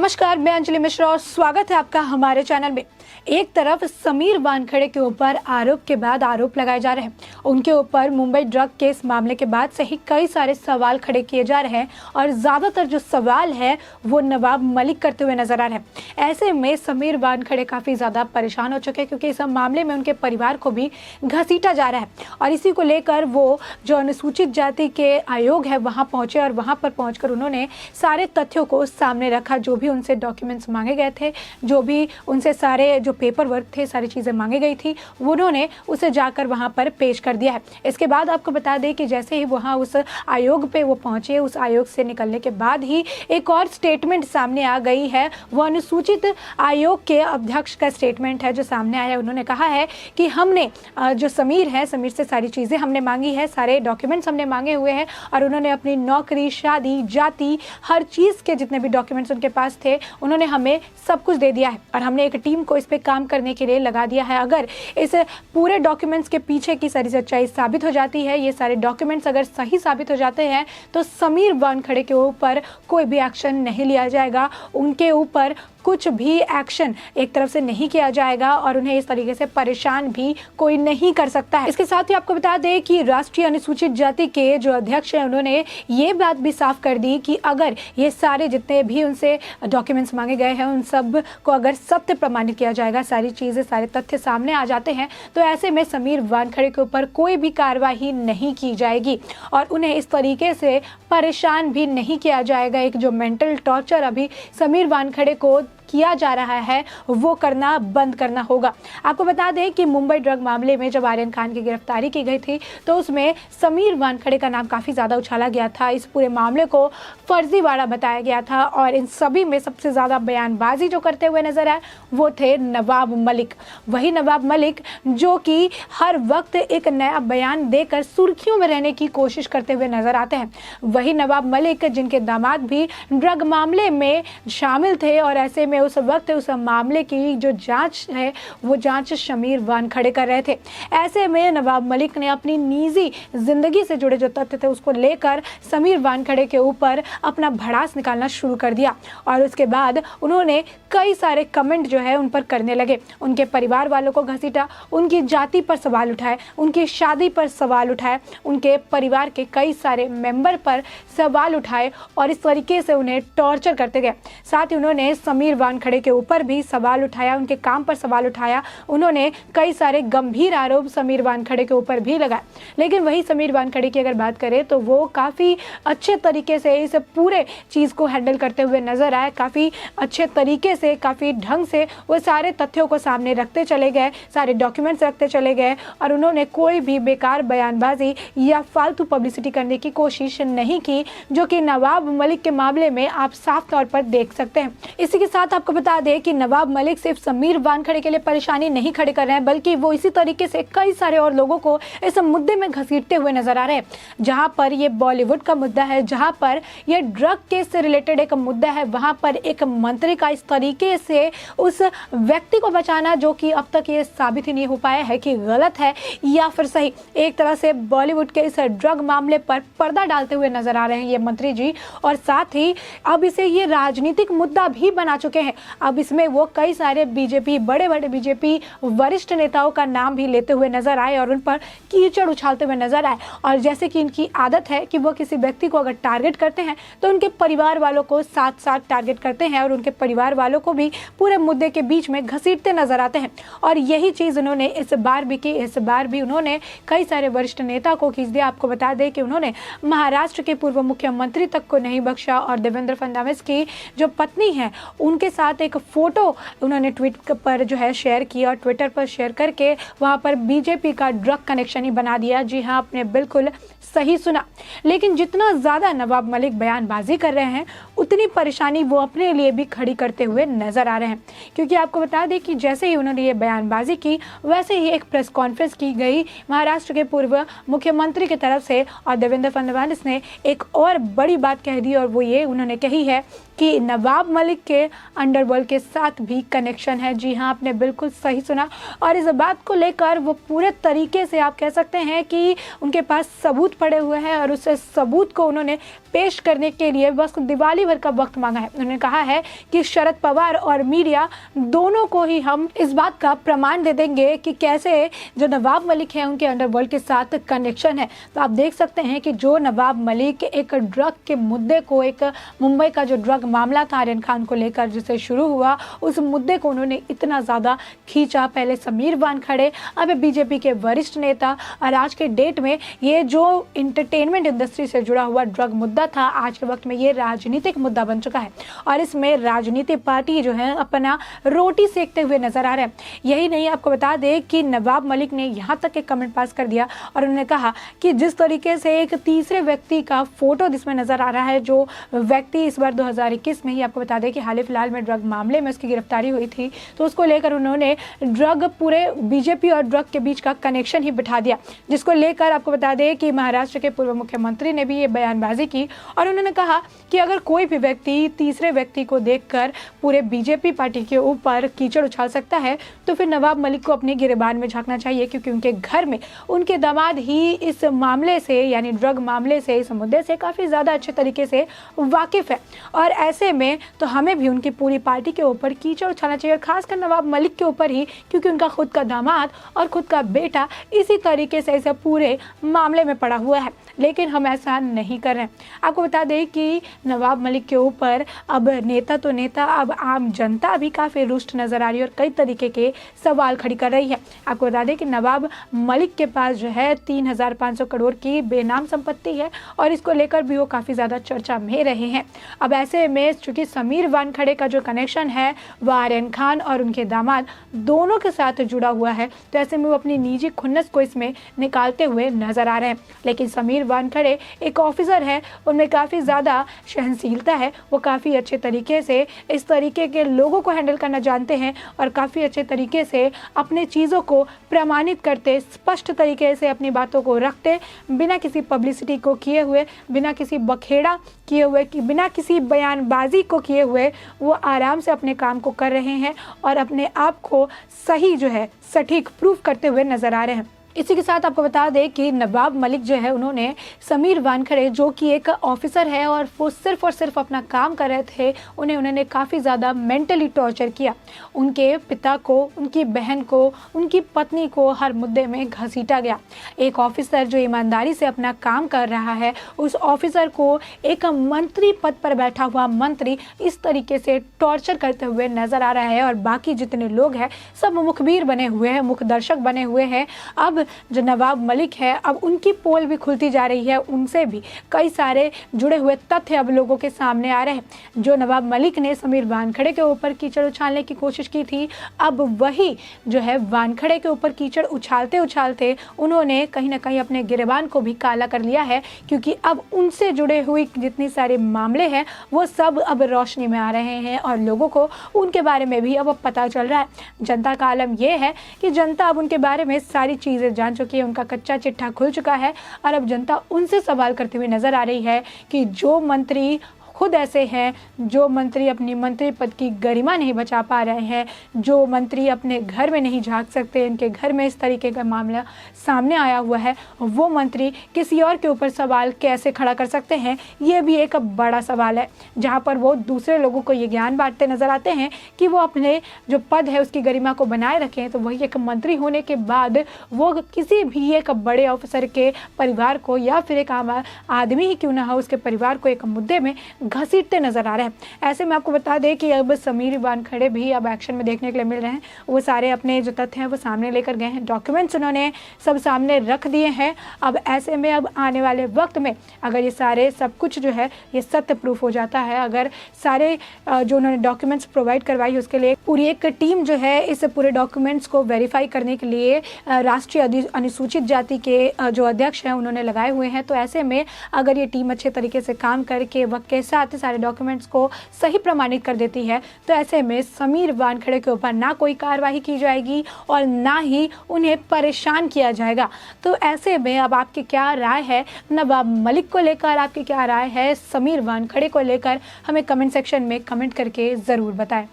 नमस्कार, मैं अंजलि मिश्रा और स्वागत है आपका हमारे चैनल में। एक तरफ समीर वानखेड़े के ऊपर आरोप के बाद आरोप लगाए जा रहे हैं, उनके ऊपर मुंबई ड्रग केस मामले के बाद से ही कई सारे सवाल खड़े किए जा रहे हैं और ज़्यादातर जो सवाल है वो नवाब मलिक करते हुए नजर आ रहे हैं। ऐसे में समीर वानखेड़े काफ़ी ज़्यादा परेशान हो चुके हैं क्योंकि इस मामले में उनके परिवार को भी घसीटा जा रहा है और इसी को लेकर वो जो अनुसूचित जाति के आयोग है वहाँ पहुँचे और वहाँ पर पहुँच उन्होंने सारे तथ्यों को सामने रखा। जो भी उनसे डॉक्यूमेंट्स मांगे गए थे, जो भी उनसे सारे जो पेपर वर्क थे, सारी चीज़ें मांगी गई थी, वो उन्होंने उसे जाकर वहाँ पर पेश कर दिया है। इसके बाद आपको बता दें कि जैसे ही वहाँ उस आयोग पे वो पहुँचे, उस आयोग से निकलने के बाद ही एक और स्टेटमेंट सामने आ गई है। वो अनुसूचित आयोग के अध्यक्ष का स्टेटमेंट है जो सामने आया है। उन्होंने कहा है कि हमने जो समीर है, समीर से सारी चीज़ें हमने मांगी है, सारे डॉक्यूमेंट्स हमने मांगे हुए हैं और उन्होंने अपनी नौकरी, शादी, जाति, हर चीज़ के जितने भी डॉक्यूमेंट्स उनके पास थे उन्होंने हमें सब कुछ दे दिया है और हमने एक टीम को इस पे काम करने के लिए लगा दिया है। अगर इस पूरे डॉक्यूमेंट्स के पीछे की सारी सच्चाई साबित हो जाती है, ये सारे डॉक्यूमेंट्स अगर सही साबित हो जाते हैं तो समीर वानखेड़े के ऊपर कोई भी एक्शन नहीं लिया जाएगा, उनके ऊपर कुछ भी एक्शन एक तरफ से नहीं किया जाएगा और उन्हें इस तरीके से परेशान भी कोई नहीं कर सकता है। इसके साथ ही आपको बता दें कि राष्ट्रीय अनुसूचित जाति के जो अध्यक्ष हैं उन्होंने ये बात भी साफ कर दी कि अगर ये सारे जितने भी उनसे डॉक्यूमेंट्स मांगे गए हैं उन सब को अगर सत्य प्रमाणित किया जाएगा, सारी चीज़ें, सारे तथ्य सामने आ जाते हैं तो ऐसे में समीर वानखेड़े के ऊपर कोई भी कार्रवाई नहीं की जाएगी और उन्हें इस तरीके से परेशान भी नहीं किया जाएगा। एक जो मेंटल टॉर्चर अभी समीर वानखेड़े को किया जा रहा है वो करना बंद करना होगा। आपको बता दें कि मुंबई ड्रग मामले में जब आर्यन खान की गिरफ्तारी की गई थी तो उसमें समीर वानखेड़े का नाम काफ़ी ज़्यादा उछाला गया था। इस पूरे मामले को फर्जीवाड़ा बताया गया था और इन सभी में सबसे ज़्यादा बयानबाजी जो करते हुए नजर आए वो थे नवाब मलिक। वही नवाब मलिक जो कि हर वक्त एक नया बयान देकर सुर्खियों में रहने की कोशिश करते हुए नजर आते हैं। वही नवाब मलिक जिनके दामाद भी ड्रग मामले में शामिल थे और ऐसे में उस वक्त उस मामले की जो जांच है वो जांच समीर वानखेड़े कर रहे थे। ऐसे में नवाब मलिक ने अपनी निजी जिंदगी से जुड़े जो तथ्य थे उसको लेकर समीर वानखेड़े के ऊपर अपना भड़ास निकालना शुरू कर दिया और उसके बाद उन्होंने कई सारे कमेंट जो है उन पर करने लगे। उनके परिवार वालों को घसीटा, उनकी जाति पर सवाल उठाए, उनकी शादी पर सवाल उठाए, उनके परिवार के कई सारे मेंबर पर सवाल उठाए और इस तरीके से उन्हें टॉर्चर करते गए। साथ ही उन्होंने समीर वानखेड़े के ऊपर भी सवाल उठाया, उनके काम पर सवाल उठाया। उन्होंने कई सारे गंभीर आरोप समीर वानखेड़े के ऊपर भी लगाए। लेकिन वही समीर वानखेड़े की अगर बात करें तो वो काफ़ी अच्छे तरीके से इस पूरे चीज़ को हैंडल करते हुए नजर आए। काफ़ी अच्छे तरीके से, काफ़ी ढंग से वो सारे तथ्यों को सामने रखते चले गए, सारे डॉक्यूमेंट्स रखते चले गए और उन्होंने कोई भी बेकार बयानबाजी या फालतू पब्लिसिटी करने की कोशिश नहीं की, जो कि नवाब मलिक के मामले में आप साफ तौर पर देख सकते हैं। इसी के साथ आपको बता दें कि नवाब मलिक सिर्फ समीर वानखेड़े के लिए परेशानी नहीं खड़ी कर रहे हैं बल्कि वो इसी तरीके से कई सारे और लोगों को इस मुद्दे में घसीटते हुए नजर आ रहे हैं। जहां पर ये बॉलीवुड का मुद्दा है, जहां पर ये ड्रग केस से रिलेटेड एक मुद्दा है, वहां पर एक मंत्री का इस तरीके से उस व्यक्ति को बचाना जो कि अब तक ये साबित ही नहीं हो पाया है कि गलत है या फिर सही। एक तरह से बॉलीवुड के इस ड्रग मामले पर पर्दा डालते हुए नजर आ रहे हैं ये मंत्री जी और साथ ही अब इसे ये राजनीतिक मुद्दा भी बना चुके हैं। अब इसमें वो कई सारे बीजेपी, बड़े बड़े बीजेपी वरिष्ठ नेताओं का नाम भी लेते हुए नजर आए और उन पर कीचड़ उछालते हुए नजर आए। और जैसे कि इनकी आदत है कि वो किसी व्यक्ति को अगर टारगेट करते हैं तो उनके परिवार वालों को साथ साथ टारगेट करते हैं और उनके परिवार वालों को भी पूरे मुद्दे के बीच में घसीटते नजर आते हैं। और यही चीज़ उन्होंने इस बार भी की। इस बार भी उन्होंने कई सारे वरिष्ठ नेता को खींच दिया। आपको बता दें कि उन्होंने महाराष्ट्र के पूर्व मुख्यमंत्री तक को नहीं बख्शा और देवेंद्र फडणवीस की जो पत्नी है उनके साथ एक फोटो उन्होंने ट्वीट पर जो है शेयर की और ट्विटर पर शेयर करके वहां पर बीजेपी का ड्रग कनेक्शन ही बना दिया। जी हाँ, आपने बिल्कुल सही सुना। लेकिन जितना ज़्यादा नवाब मलिक बयानबाजी कर रहे हैं उतनी परेशानी वो अपने लिए भी खड़ी करते हुए नजर आ रहे हैं, क्योंकि आपको बता दें कि जैसे ही उन्होंने ये बयानबाजी की वैसे ही एक प्रेस कॉन्फ्रेंस की गई महाराष्ट्र के पूर्व मुख्यमंत्री की तरफ से और देवेंद्र फडणवीस ने एक और बड़ी बात कह दी और वो ये उन्होंने कही है कि नवाब मलिक के अंडरवर्ल्ड के साथ भी कनेक्शन है। जी हाँ, आपने बिल्कुल सही सुना। और इस बात को लेकर वो पूरे तरीके से आप कह सकते हैं कि उनके पास सबूत पड़े हुए हैं और उस सबूत को उन्होंने पेश करने के लिए बस दिवाली भर का वक्त मांगा है। उन्होंने कहा है कि शरद पवार और मीडिया दोनों को ही हम इस बात का प्रमाण दे देंगे कि कैसे जो नवाब मलिक हैं उनके अंडरवर्ल्ड के साथ कनेक्शन है। तो आप देख सकते हैं कि जो नवाब मलिक एक ड्रग के मुद्दे को, एक मुंबई का जो ड्रग मामला था आर्यन खान को लेकर जिसे शुरू हुआ, उस मुद्दे को उन्होंने इतना ज़्यादा खींचा। पहले समीर वानखेड़े, अब बीजेपी के वरिष्ठ नेता, और आज के डेट में ये जो इंटरटेनमेंट इंडस्ट्री से जुड़ा हुआ ड्रग मुद्दा था, आज के वक्त में ये राजनीतिक मुद्दा बन चुका है और इसमें राजनीतिक पार्टी जो है अपना रोटी सेकते हुए नजर आ रहे हैं। यही नहीं, आपको बता दें कि नवाब मलिक ने यहाँ तक एक कमेंट पास कर दिया और उन्होंने कहा कि जिस तरीके से एक तीसरे व्यक्ति का फोटो जिसमें नजर आ रहा है, जो व्यक्ति इस बार 2021 में ही, आपको बता दें कि हाल फिलहाल में ड्रग मामले में उसकी गिरफ्तारी हुई थी, तो उसको लेकर उन्होंने ड्रग, पूरे बीजेपी और ड्रग के बीच का कनेक्शन ही बिठा दिया, जिसको लेकर आपको बता दें कि महाराष्ट्र के पूर्व मुख्यमंत्री ने भी ये बयानबाजी की और उन्होंने कहा कि अगर कोई भी व्यक्ति तीसरे व्यक्ति को देखकर पूरे बीजेपी पार्टी के ऊपर कीचड़ उछाल सकता है तो फिर नवाब मलिक को अपनी गिरबान में झांकना चाहिए, क्योंकि उनके घर में उनके दामाद ही इस मामले से, यानी ड्रग मामले से, इस मुद्दे से काफ़ी ज़्यादा अच्छे तरीके से वाकिफ़ है। और ऐसे में तो हमें भी उनकी पूरी पार्टी के ऊपर कीचड़ उछालना चाहिए, और खासकर नवाब मलिक के ऊपर ही, क्योंकि उनका खुद का दामाद और खुद का बेटा इसी तरीके से इस पूरे मामले में पड़ा हुआ है। लेकिन हम ऐसा नहीं कर रहे हैं। आपको बता दें कि नवाब मलिक के ऊपर अब नेता तो नेता, अब आम जनता भी काफ़ी रुष्ट नज़र आ रही है और कई तरीके के सवाल खड़ी कर रही है। आपको बता दें कि नवाब मलिक के पास जो है 3,500 करोड़ की बेनाम संपत्ति है और इसको लेकर भी वो काफ़ी ज़्यादा चर्चा में रहे हैं। अब ऐसे में चूँकि समीर वानखेड़े का जो कनेक्शन है वह आर्यन खान और उनके दामाद दोनों के साथ जुड़ा हुआ है, तो ऐसे में वो अपनी निजी खुन्नस को इसमें निकालते हुए नजर आ रहे हैं। लेकिन समीर वानखेड़े एक ऑफिसर है, उनमें काफ़ी ज़्यादा सहनशीलता है, वो काफ़ी अच्छे तरीके से इस तरीके के लोगों को हैंडल करना जानते हैं और काफ़ी अच्छे तरीके से अपने चीज़ों को प्रमाणित करते, स्पष्ट तरीके से अपनी बातों को रखते, बिना किसी पब्लिसिटी को किए हुए, बिना किसी बखेड़ा किए हुए, कि बिना किसी बयानबाजी को किए हुए वो आराम से अपने काम को कर रहे हैं और अपने आप को सही जो है सटीक प्रूफ करते हुए नजर आ रहे हैं। इसी के साथ आपको बता दें कि नवाब मलिक जो है उन्होंने समीर वानखेड़े, जो कि एक ऑफिसर है और वो सिर्फ और सिर्फ अपना काम कर रहे थे, उन्होंने काफ़ी ज़्यादा मेंटली टॉर्चर किया। उनके पिता को, उनकी बहन को, उनकी पत्नी को हर मुद्दे में घसीटा गया। एक ऑफिसर जो ईमानदारी से अपना काम कर रहा है, उस ऑफिसर को एक मंत्री पद पर बैठा हुआ मंत्री इस तरीके से टॉर्चर करते हुए नजर आ रहा है और बाकी जितने लोग हैं सब मुखबिर बने हुए हैं, मुख दर्शक बने हुए हैं। अब जो नवाब मलिक है, अब उनकी पोल भी खुलती जा रही है, उनसे भी कई सारे जुड़े हुए तथ्य अब लोगों के सामने आ रहे हैं। जो नवाब मलिक ने समीर वानखेड़े के ऊपर कीचड़ उछालने की कोशिश की थी, अब वही जो है वानखेड़े के ऊपर कीचड़ उछालते उछालते उन्होंने कहीं ना कहीं अपने गिरबान को भी काला कर लिया है, क्योंकि अब उनसे जुड़े हुए जितने सारे मामले हैं वो सब अब रोशनी में आ रहे हैं और लोगों को उनके बारे में भी अब पता चल रहा है। जनता का आलम यह है कि जनता अब उनके बारे में सारी चीज़ें जान चुकी है, उनका कच्चा चिट्ठा खुल चुका है और अब जनता उनसे सवाल करते हुए नजर आ रही है कि जो मंत्री खुद ऐसे हैं, जो मंत्री अपनी मंत्री पद की गरिमा नहीं बचा पा रहे हैं, जो मंत्री अपने घर में नहीं झांक सकते, इनके घर में इस तरीके का मामला सामने आया हुआ है, वो मंत्री किसी और के ऊपर सवाल कैसे खड़ा कर सकते हैं, ये भी एक बड़ा सवाल है, जहाँ पर वो दूसरे लोगों को ये ज्ञान बांटते नजर आते हैं कि वो अपने जो पद है उसकी गरिमा को बनाए रखें। तो वही एक मंत्री होने के बाद वो किसी भी एक बड़े ऑफिसर के परिवार को या फिर एक आम आदमी ही क्यों ना हो, उसके परिवार को एक मुद्दे में घसीटते नजर आ रहे हैं। ऐसे में आपको बता दें कि अब समीर वानखेड़े भी अब एक्शन में देखने के लिए मिल रहे हैं। वो सारे अपने जो तथ्य हैं वो सामने लेकर गए हैं, डॉक्यूमेंट्स उन्होंने सब सामने रख दिए हैं। अब ऐसे में अब आने वाले वक्त में अगर ये सारे सब कुछ जो है ये सत्य प्रूफ हो जाता है, अगर सारे जो उन्होंने डॉक्यूमेंट्स प्रोवाइड करवाई उसके लिए पूरी एक टीम जो है इस पूरे डॉक्यूमेंट्स को वेरीफाई करने के लिए राष्ट्रीय अनुसूचित जाति के जो अध्यक्ष हैं उन्होंने लगाए हुए हैं। तो ऐसे में अगर ये टीम अच्छे तरीके से काम करके वह कैसा साथ ही सारे डॉक्यूमेंट्स को सही प्रमाणित कर देती है, तो ऐसे में समीर वानखेड़े के ऊपर ना कोई कार्रवाई की जाएगी और ना ही उन्हें परेशान किया जाएगा। तो ऐसे में अब आपकी क्या राय है नवाब मलिक को लेकर, आपकी क्या राय है समीर वानखेड़े को लेकर, हमें कमेंट सेक्शन में कमेंट करके ज़रूर बताएं।